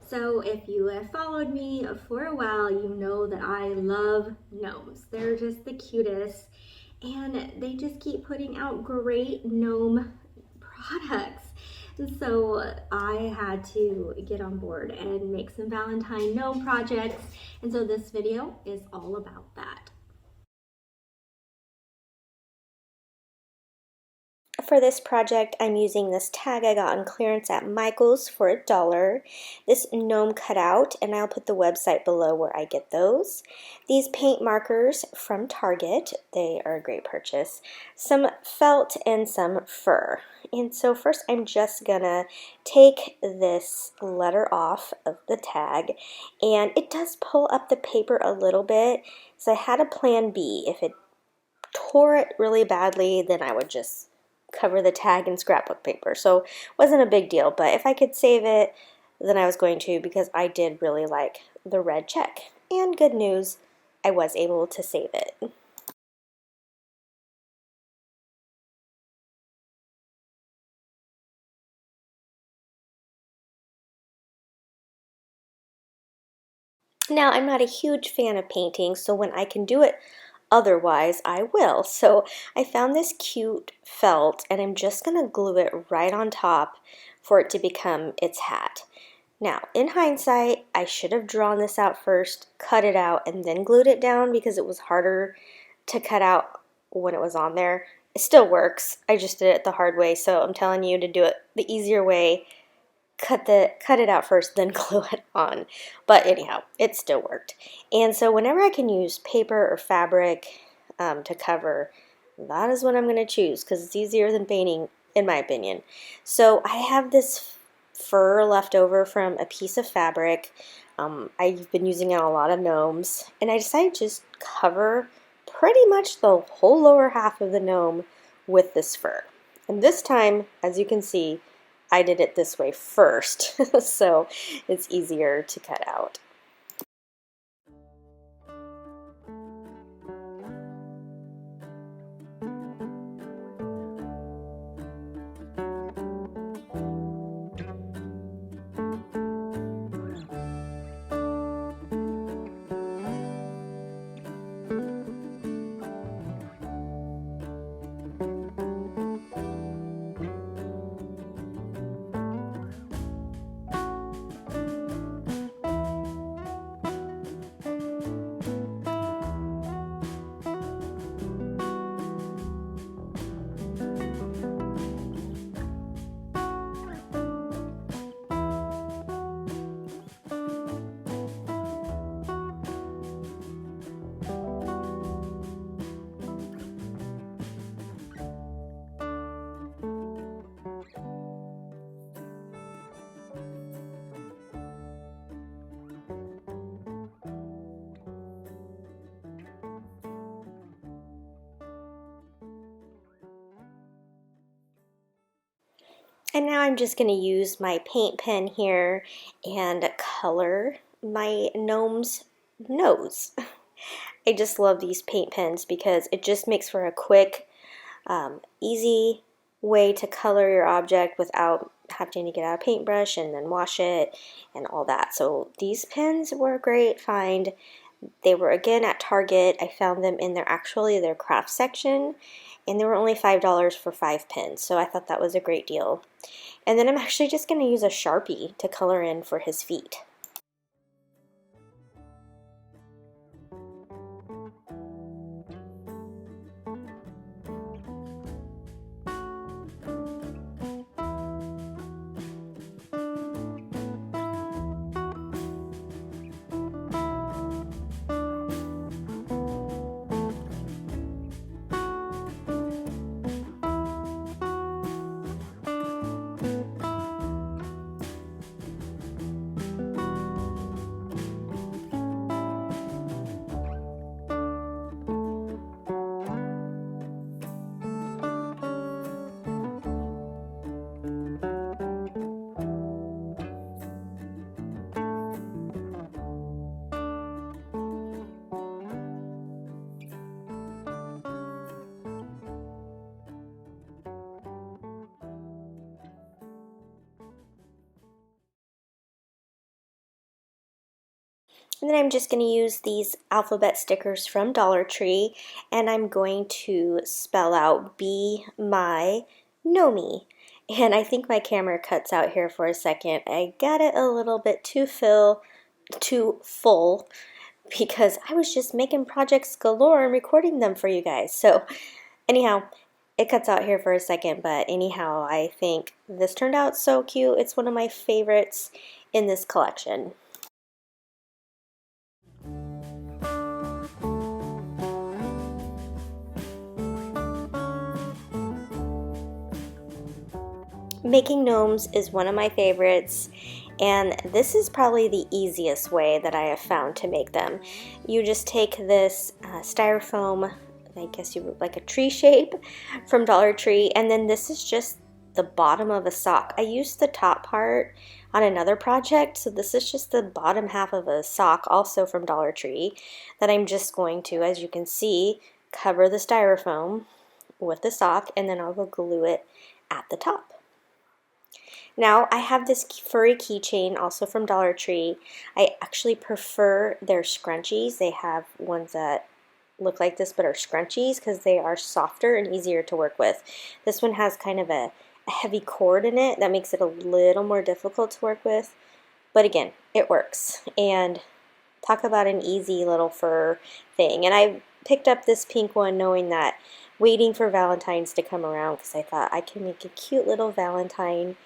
So if you have followed me for a while, you know that I love gnomes. They're just the cutest, and they just keep putting out great gnome products. And so I had to get on board and make some Valentine gnome projects. And so this video is all about that. For this project, I'm using this tag I got on clearance at Michael's for $1. This gnome cutout, and I'll put the website below where I get those. These paint markers from Target, they are a great purchase. Some felt and some fur. And so first I'm just gonna take this letter off of the tag, and it does pull up the paper a little bit, so I had a plan B. If it tore it really badly, then I would just cover the tag in scrapbook paper. So it wasn't a big deal, but if I could save it, then I was going to, because I did really like the red check. And good news, I was able to save it. Now, I'm not a huge fan of painting, so when I can do it otherwise, I will. So I found this cute felt, and I'm just going to glue it right on top for it to become its hat. Now, in hindsight, I should have drawn this out first, cut it out, and then glued it down because it was harder to cut out when it was on there. It still works. I just did it the hard way, so I'm telling you to do it the easier way. Cut it out first, then glue it on. But anyhow, it still worked. And so whenever I can use paper or fabric to cover, that is what I'm going to choose because it's easier than painting, in my opinion. So I have this fur left over from a piece of fabric. I've been using it on a lot of gnomes, and I decided to just cover pretty much the whole lower half of the gnome with this fur. And this time, as you can see, I did it this way first, so it's easier to cut out. And now I'm just going to use my paint pen here and color my gnome's nose. I just love these paint pens because it just makes for a quick, easy way to color your object without having to get out a paintbrush and then wash it and all that. So these pens were a great find. They were again at Target. I found them in their craft section, and they were only $5 for 5 pens, so I thought that was a great deal. And then I'm actually just going to use a Sharpie to color in for his feet. And then I'm just going to use these alphabet stickers from Dollar Tree, and I'm going to spell out Be My Gnome. And I think my camera cuts out here for a second. I got it a little bit too full because I was just making projects galore and recording them for you guys. So anyhow, it cuts out here for a second, but anyhow, I think this turned out so cute. It's one of my favorites in this collection. Making gnomes is one of my favorites, and this is probably the easiest way that I have found to make them. You just take this styrofoam, I guess you would like a tree shape from Dollar Tree, and then this is just the bottom of a sock. I used the top part on another project, so this is just the bottom half of a sock, also from Dollar Tree, that I'm just going to, as you can see, cover the styrofoam with the sock, and then I will glue it at the top. Now I have this furry keychain also from Dollar Tree. I actually prefer their scrunchies. They have ones that look like this but are scrunchies because they are softer and easier to work with. This one has kind of a heavy cord in it that makes it a little more difficult to work with. But again, it works. And talk about an easy little fur thing. And I picked up this pink one knowing that waiting for Valentine's to come around because I thought I can make a cute little Valentine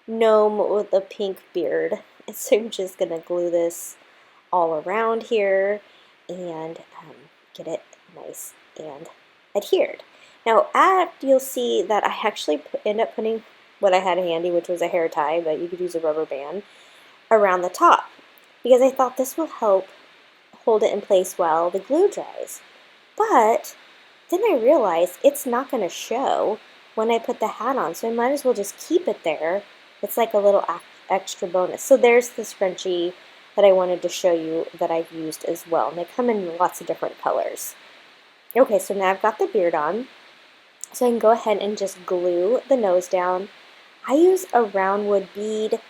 gnome with a pink beard. And so I'm just going to glue this all around here and get it nice and adhered. Now you'll see that I actually end up putting what I had handy, which was a hair tie, but you could use a rubber band, around the top because I thought this will help hold it in place while the glue dries. But then I realized it's not going to show when I put the hat on, so I might as well just keep it there. It's like a little extra bonus. So there's the scrunchie that I wanted to show you that I've used as well. And they come in lots of different colors. Okay, so now I've got the beard on. So I can go ahead and just glue the nose down. I use a round wood bead.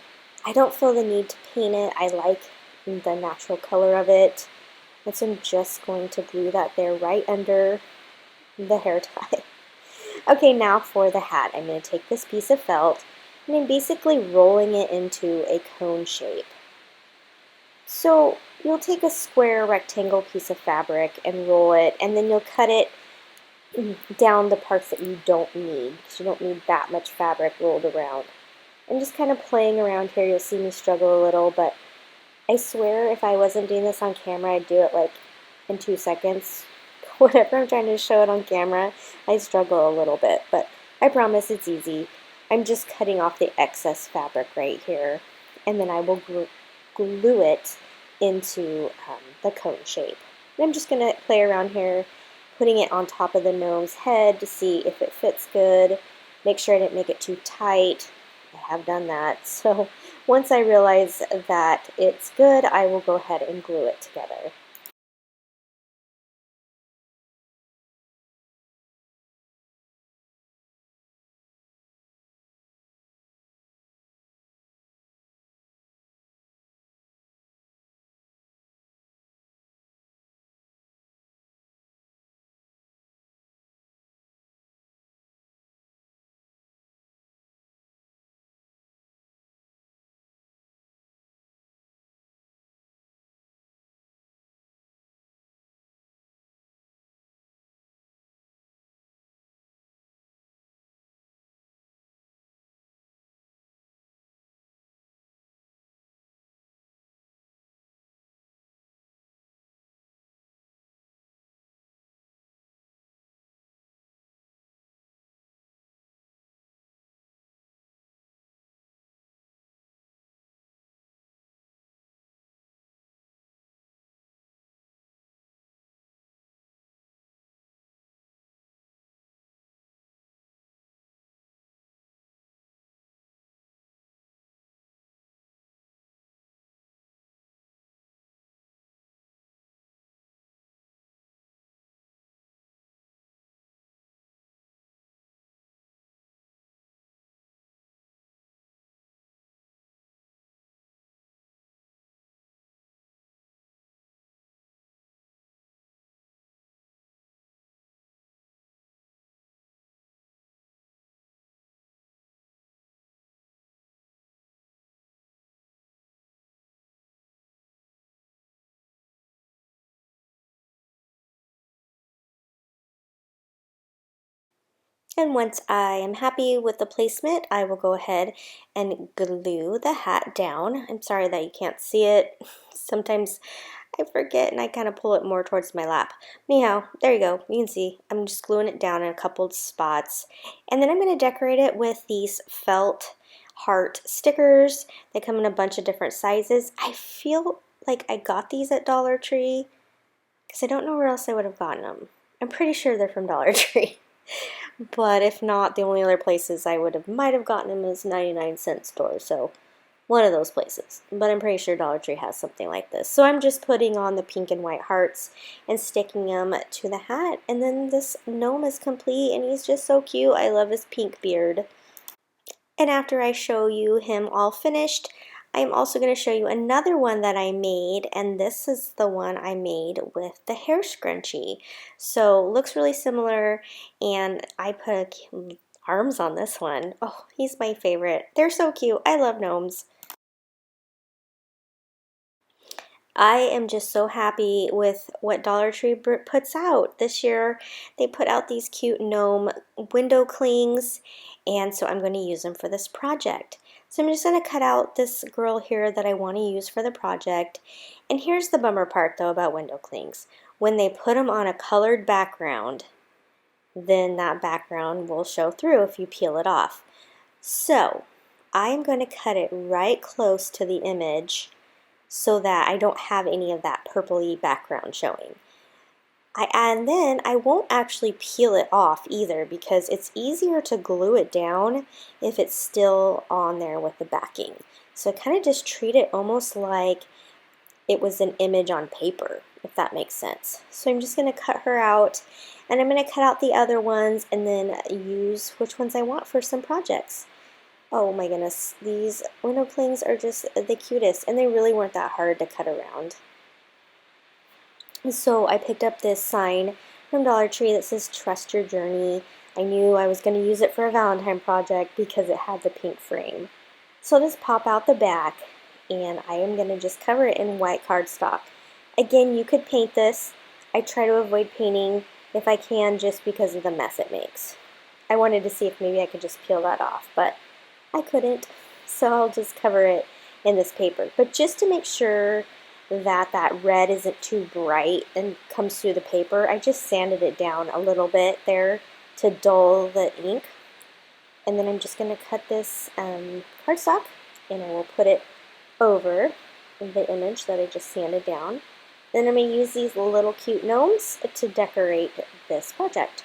I don't feel the need to paint it. I like the natural color of it. And so I'm just going to glue that there right under the hair tie. Okay, now for the hat. I'm going to take this piece of felt and I'm basically rolling it into a cone shape. So you'll take a square rectangle piece of fabric and roll it, and then you'll cut it down the parts that you don't need, because you don't need that much fabric rolled around. I'm just kind of playing around here. You'll see me struggle a little, but I swear if I wasn't doing this on camera, I'd do it like in 2 seconds. Whenever I'm trying to show it on camera, I struggle a little bit, but I promise it's easy. I'm just cutting off the excess fabric right here, and then I will glue it into the cone shape. And I'm just going to play around here, putting it on top of the gnome's head to see if it fits good. Make sure I didn't make it too tight. I have done that. So once I realize that it's good, I will go ahead and glue it together. And once I am happy with the placement, I will go ahead and glue the hat down. I'm sorry that you can't see it. Sometimes I forget and I kind of pull it more towards my lap. Anyhow, there you go. You can see I'm just gluing it down in a couple spots. And then I'm going to decorate it with these felt heart stickers. They come in a bunch of different sizes. I feel like I got these at Dollar Tree because I don't know where else I would have gotten them. I'm pretty sure they're from Dollar Tree. But if not, the only other places I might have gotten them is 99-cent store. So one of those places, but I'm pretty sure Dollar Tree has something like this. So I'm just putting on the pink and white hearts and sticking them to the hat, and then this gnome is complete, and he's just so cute. I love his pink beard. And after I show you him all finished, I'm also going to show you another one that I made, and this is the one I made with the hair scrunchie. So looks really similar, and I put arms on this one. Oh, he's my favorite. They're so cute. I love gnomes. I am just so happy with what Dollar Tree puts out. This year they put out these cute gnome window clings, and so I'm going to use them for this project. So I'm just going to cut out this girl here that I want to use for the project. And here's the bummer part though about window clings. When they put them on a colored background, then that background will show through if you peel it off. So I am going to cut it right close to the image so that I don't have any of that purpley background showing. And then I won't actually peel it off either because it's easier to glue it down if it's still on there with the backing. So I kind of just treat it almost like it was an image on paper, if that makes sense. So I'm just going to cut her out, and I'm going to cut out the other ones and then use which ones I want for some projects. Oh my goodness, these window clings are just the cutest, and they really weren't that hard to cut around. So I picked up this sign from Dollar Tree that says Trust Your Journey. I knew I was going to use it for a Valentine project because it had the pink frame. So I'll just pop out the back, and I am going to just cover it in white cardstock. Again, you could paint this. I try to avoid painting if I can just because of the mess it makes. I wanted to see if maybe I could just peel that off, but I couldn't, so I'll just cover it in this paper. But just to make sure that that red isn't too bright and comes through the paper, I just sanded it down a little bit there to dull the ink. And then I'm just going to cut this cardstock, and I will put it over the image that I just sanded down. Then I'm going to use these little cute gnomes to decorate this project.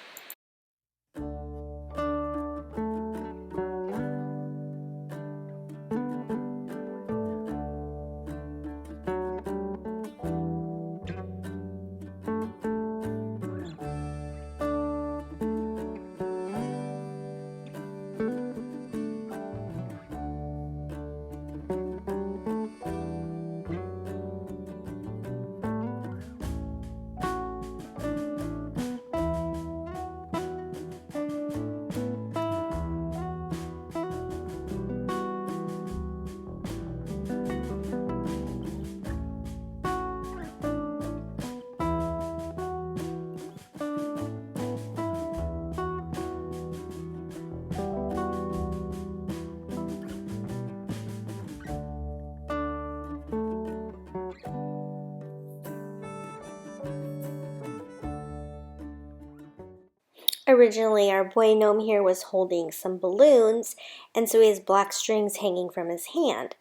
Originally, our boy gnome here was holding some balloons, and so he has black strings hanging from his hand.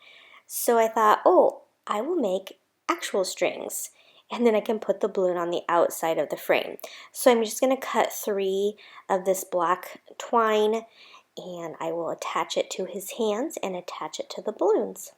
So I thought, oh, I will make actual strings, and then I can put the balloon on the outside of the frame. So I'm just going to cut 3 of this black twine, and I will attach it to his hands and attach it to the balloons.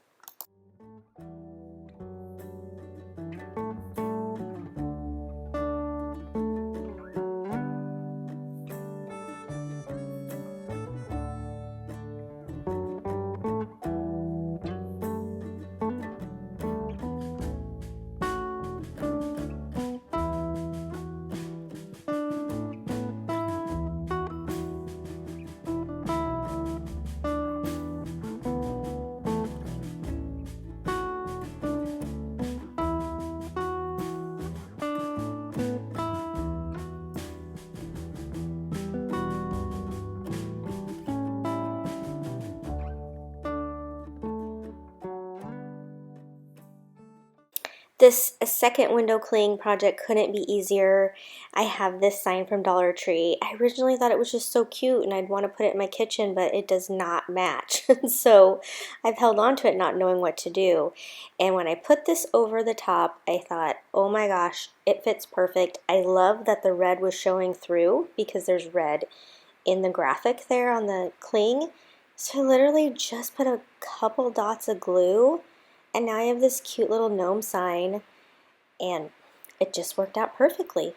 This second window cling project couldn't be easier. I have this sign from Dollar Tree. I originally thought it was just so cute and I'd want to put it in my kitchen, but it does not match. So I've held on to it not knowing what to do. And when I put this over the top, I thought, oh my gosh, it fits perfect. I love that the red was showing through because there's red in the graphic there on the cling. So I literally just put a couple dots of glue and now I have this cute little gnome sign, and it just worked out perfectly.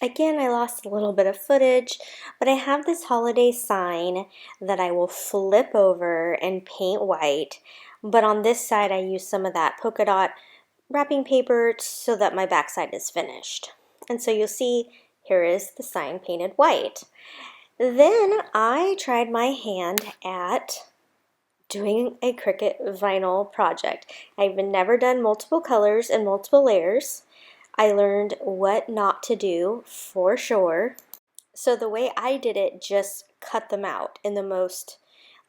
Again, I lost a little bit of footage, but I have this holiday sign that I will flip over and paint white. But on this side, I use some of that polka dot wrapping paper so that my backside is finished. And so you'll see here is the sign painted white. Then I tried my hand at doing a Cricut vinyl project. I've never done multiple colors and multiple layers. I learned what not to do for sure. So the way I did it, just cut them out in the most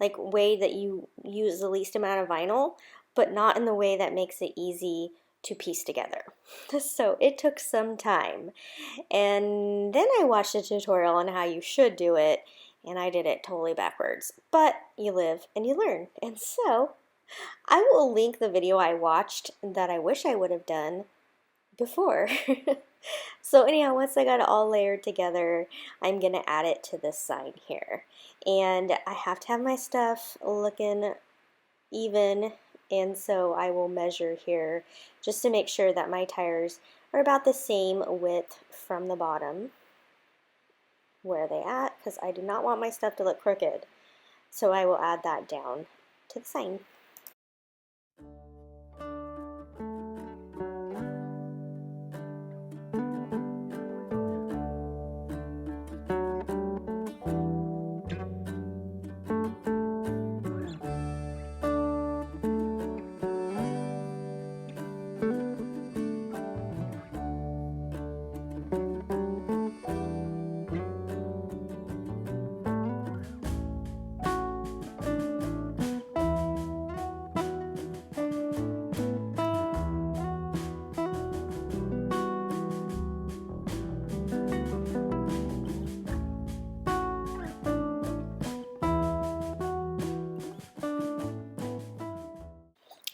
way that you use the least amount of vinyl, but not in the way that makes it easy to piece together. So it took some time. And then I watched a tutorial on how you should do it, and I did it totally backwards. But you live and you learn. And so I will link the video I watched that I wish I would have done before. So anyhow, once I got it all layered together, I'm going to add it to this sign here. And I have to have my stuff looking even, and so I will measure here just to make sure that my tires are about the same width from the bottom where they at, because I do not want my stuff to look crooked. So I will add that down to the sign.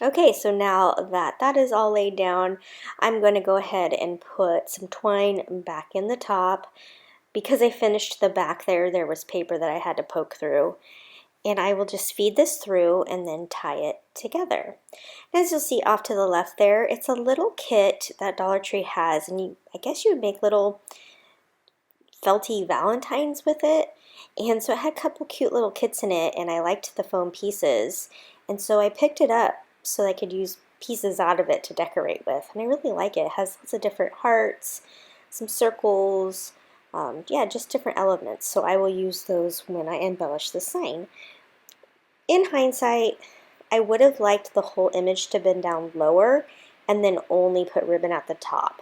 Okay, so now that that is all laid down, I'm going to go ahead and put some twine back in the top. Because I finished the back there was paper that I had to poke through. And I will just feed this through and then tie it together. As you'll see off to the left there, it's a little kit that Dollar Tree has, and I guess you would make little felty Valentines with it. And so it had a couple cute little kits in it, and I liked the foam pieces. And so I picked it up so I could use pieces out of it to decorate with. And I really like it. It has lots of different hearts, some circles, yeah, just different elements. So I will use those when I embellish the sign. In hindsight, I would have liked the whole image to have been down lower and then only put ribbon at the top.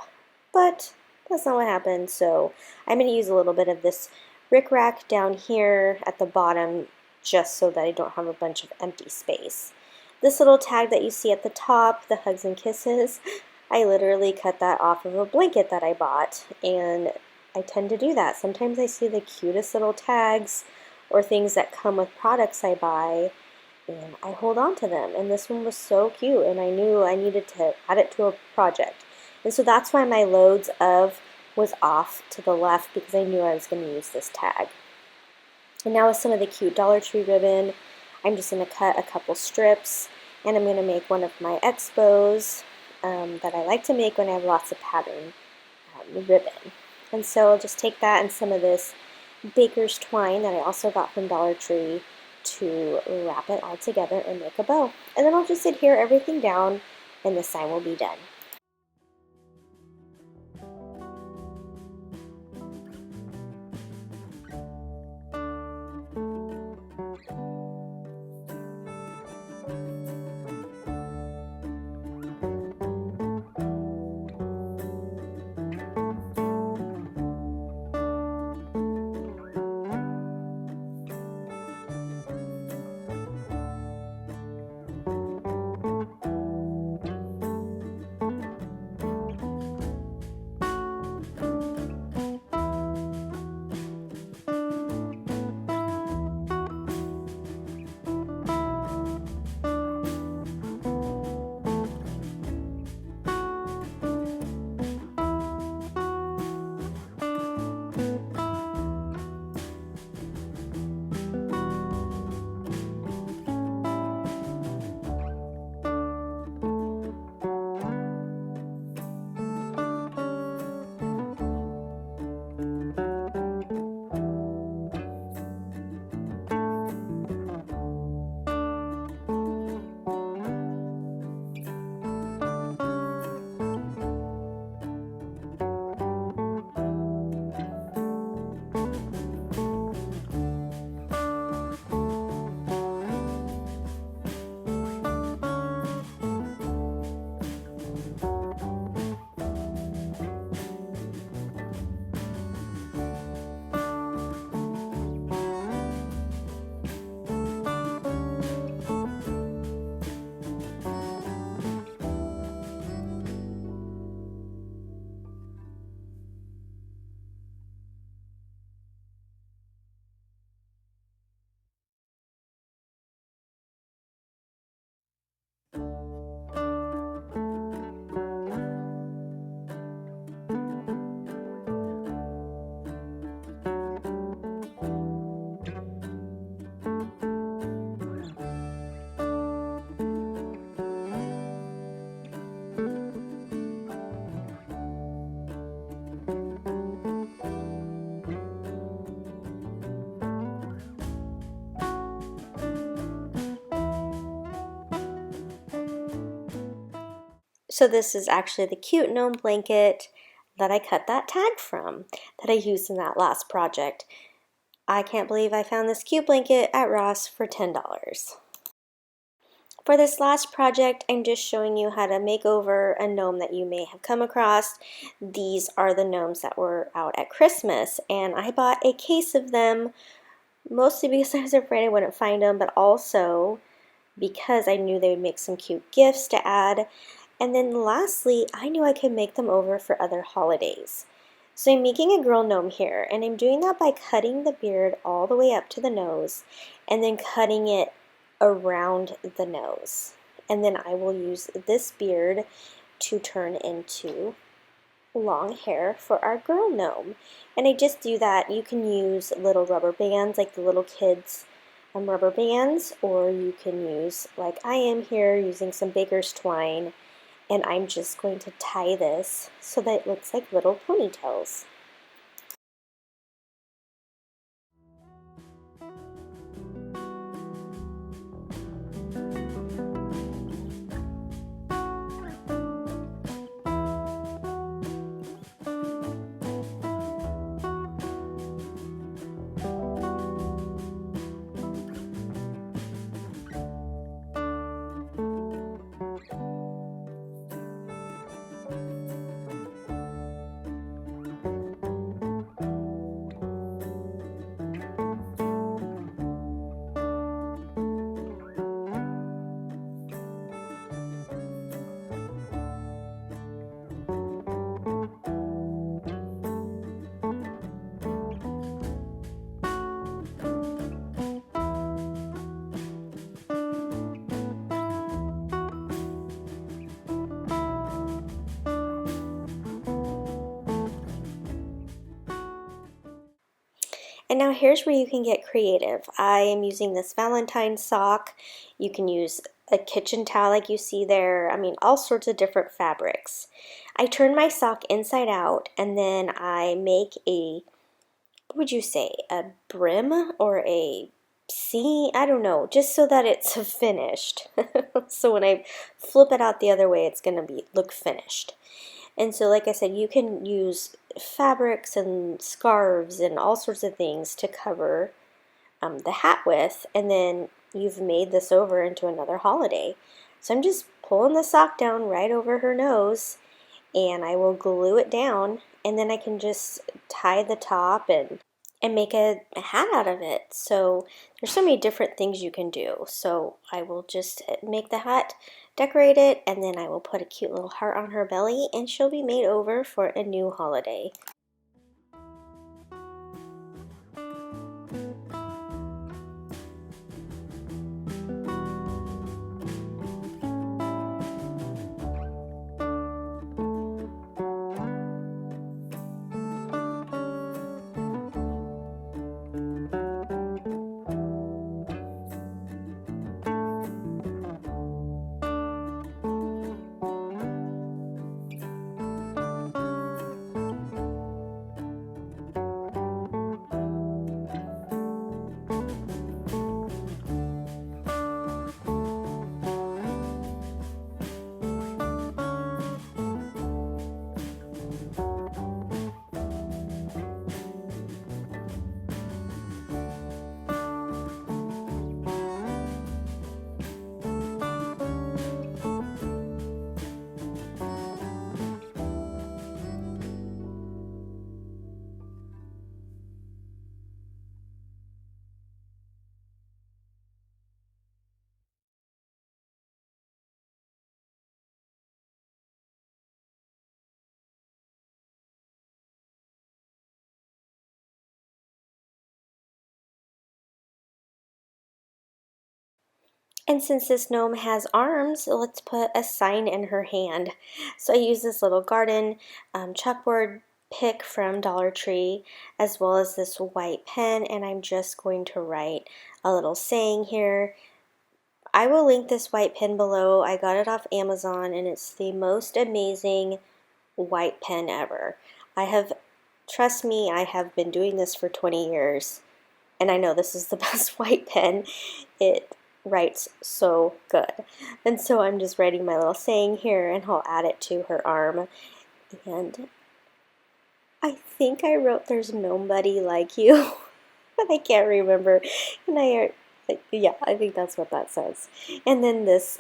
But that's not what happened, so I'm going to use a little bit of this rickrack down here at the bottom just so that I don't have a bunch of empty space. This little tag that you see at the top, the hugs and kisses, I literally cut that off of a blanket that I bought, and I tend to do that. Sometimes I see the cutest little tags or things that come with products I buy, and I hold on to them. And this one was so cute, and I knew I needed to add it to a project. And so that's why my loads of was off to the left, because I knew I was going to use this tag. And now with some of the cute Dollar Tree ribbon, I'm just going to cut a couple strips, and I'm going to make one of my expos that I like to make when I have lots of pattern ribbon. And so I'll just take that and some of this baker's twine that I also got from Dollar Tree to wrap it all together and make a bow. And then I'll just adhere everything down and the sign will be done. So this is actually the cute gnome blanket that I cut that tag from, that I used in that last project. I can't believe I found this cute blanket at Ross for $10. For this last project, I'm just showing you how to make over a gnome that you may have come across. These are the gnomes that were out at Christmas, and I bought a case of them, mostly because I was afraid I wouldn't find them, but also because I knew they would make some cute gifts to add. And then lastly, I knew I could make them over for other holidays. So I'm making a girl gnome here, and I'm doing that by cutting the beard all the way up to the nose and then cutting it around the nose. And then I will use this beard to turn into long hair for our girl gnome. And I just do that. You can use little rubber bands like the little kids rubber bands, or you can use, like I am here, using some baker's twine, and I'm just going to tie this so that it looks like little ponytails. And now here's where you can get creative. I am using this Valentine sock. You can use a kitchen towel like you see there. I mean, all sorts of different fabrics. I turn my sock inside out, and then I make a, what would you say, a brim or a seam? I don't know, just so that it's finished. So when I flip it out the other way, it's going to look finished. And so, like I said, you can use fabrics and scarves and all sorts of things to cover the hat with, and then you've made this over into another holiday. So I'm just pulling the sock down right over her nose, and I will glue it down, and then I can just tie the top and make a hat out of it. So there's so many different things you can do. So I will just make the hat, decorate it, and then I will put a cute little heart on her belly, and she'll be made over for a new holiday. And since this gnome has arms, let's put a sign in her hand. So I use this little garden chalkboard pick from Dollar Tree, as well as this white pen, and I'm just going to write a little saying here. I will link this white pen below. I got it off Amazon, and it's the most amazing white pen ever. Trust me, I have been doing this for 20 years, and I know this is the best white pen. It writes so good. And so I'm just writing my little saying here, and I'll add it to her arm. And I think I wrote "There's nobody like you," but I can't remember. And yeah, I think that's what that says. And then this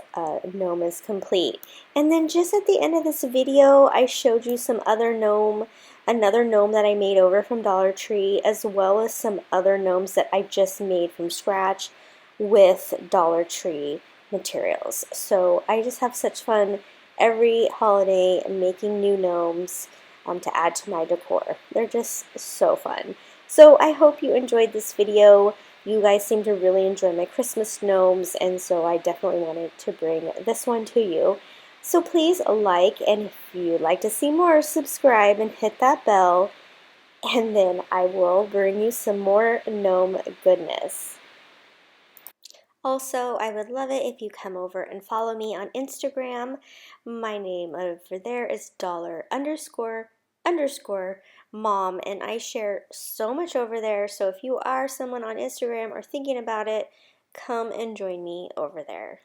gnome is complete. And then just at the end of this video, I showed you some other gnome, another gnome that I made over from Dollar Tree, as well as some other gnomes that I just made from scratch with Dollar Tree materials. So I just have such fun every holiday making new gnomes to add to my decor. They're just so fun. So I hope you enjoyed this video. You guys seem to really enjoy my Christmas gnomes, and so I definitely wanted to bring this one to you. So please like, and if you'd like to see more, subscribe and hit that bell, and then I will bring you some more gnome goodness. Also, I would love it if you come over and follow me on Instagram. My name over there is $__mom, and I share so much over there. So if you are someone on Instagram or thinking about it, come and join me over there.